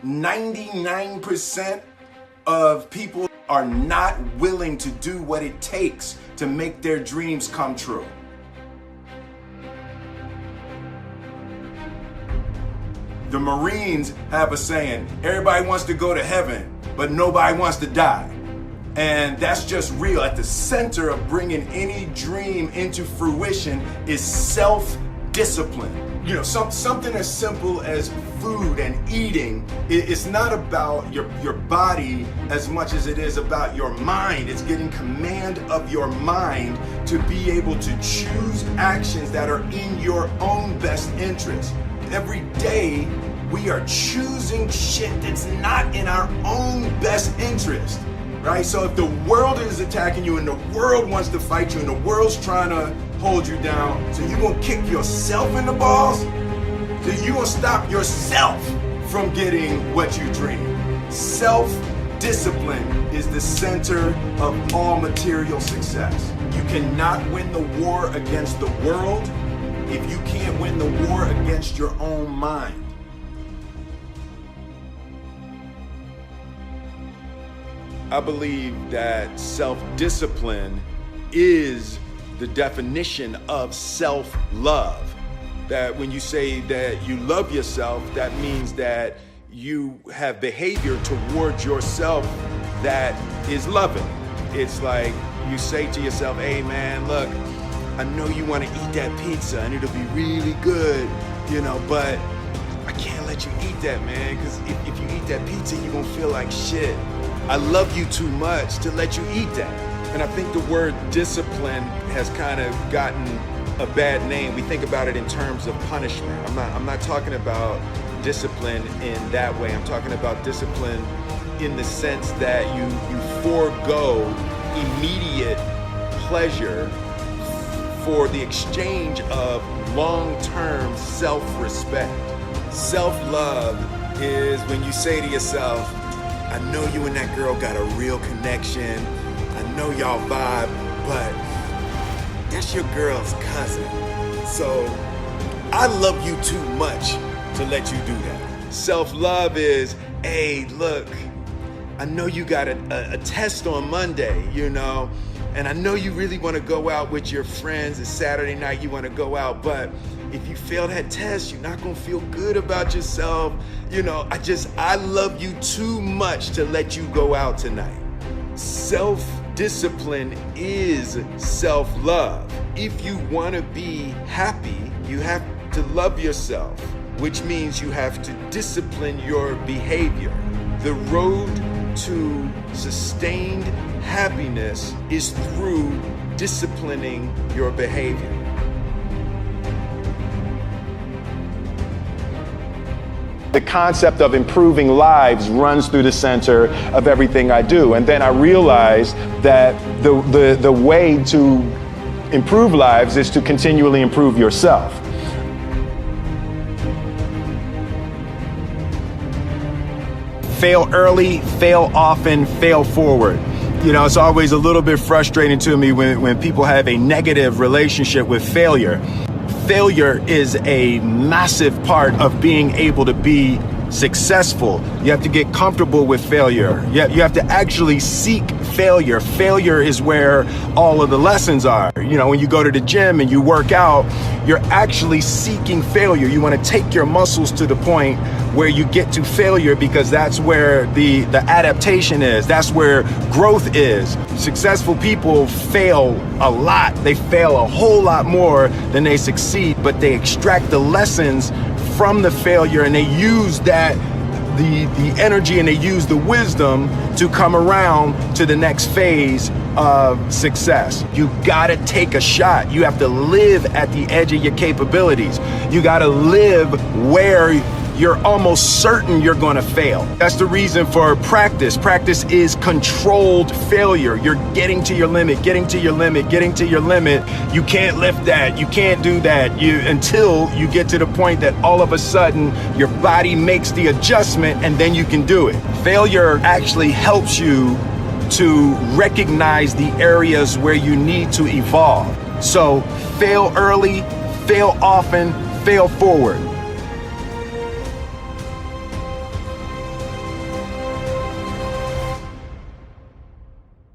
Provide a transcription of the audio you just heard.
99% of people are not willing to do what it takes to make their dreams come true. The Marines have a saying, everybody wants to go to heaven, but nobody wants to die. And that's just real. At the center of bringing any dream into fruition is self-discipline. You know, something as simple as food and eating. It's not about your body as much as it is about your mind. It's getting command of your mind to be able to choose actions that are in your own best interest. Every day, we are choosing shit that's not in our own best interest, right? So if the world is attacking you and the world wants to fight you and the world's trying to hold you down, so you're gonna kick yourself in the balls? So you're gonna stop yourself from getting what you dream. Self-discipline is the center of all material success. You cannot win the war against the world if you can't win the war against your own mind. I believe that self-discipline is the definition of self-love. That when you say that you love yourself, that means that you have behavior towards yourself that is loving. It's like you say to yourself, hey man, look, I know you want to eat that pizza and it'll be really good, you know, but I can't let you eat that, man, because if you eat that pizza, you're going to feel like shit. I love you too much to let you eat that. And I think the word discipline has kind of gotten a bad name. We think about it in terms of punishment. I'm not talking about discipline in that way. I'm talking about discipline in the sense that you forego immediate pleasure for the exchange of long-term self-respect. Self-love is when you say to yourself, I know you and that girl got a real connection. I know y'all vibe, but that's your girl's cousin. So I love you too much to let you do that. Self-love is, hey, look, I know you got a test on Monday, you know, and I know you really want to go out with your friends. It's Saturday night, you want to go out, but if you fail that test, you're not going to feel good about yourself. You know, I love you too much to let you go out tonight. Self-discipline is self-love. If you want to be happy, you have to love yourself, which means you have to discipline your behavior. The road to sustained happiness is through disciplining your behavior. The concept of improving lives runs through the center of everything I do. And then I realized that the way to improve lives is to continually improve yourself. Fail early, fail often, fail forward. You know, it's always a little bit frustrating to me when people have a negative relationship with failure. Failure is a massive part of being able to be successful. You have to get comfortable with failure. You have to actually seek failure. Failure is where all of the lessons are. You know, when you go to the gym and you work out, you're actually seeking failure. You want to take your muscles to the point where you get to failure, because that's where the adaptation is. That's where growth is. Successful people fail a lot. They fail a whole lot more than they succeed, but they extract the lessons from the failure and they use that, the energy, and they use the wisdom to come around to the next phase of success. You gotta take a shot. You have to live at the edge of your capabilities. You gotta live where you're almost certain you're gonna fail. That's the reason for practice. Practice is controlled failure. You're getting to your limit, getting to your limit, getting to your limit. You can't lift that, you can't do that, until you get to the point that all of a sudden your body makes the adjustment and then you can do it. Failure actually helps you to recognize the areas where you need to evolve. So fail early, fail often, fail forward.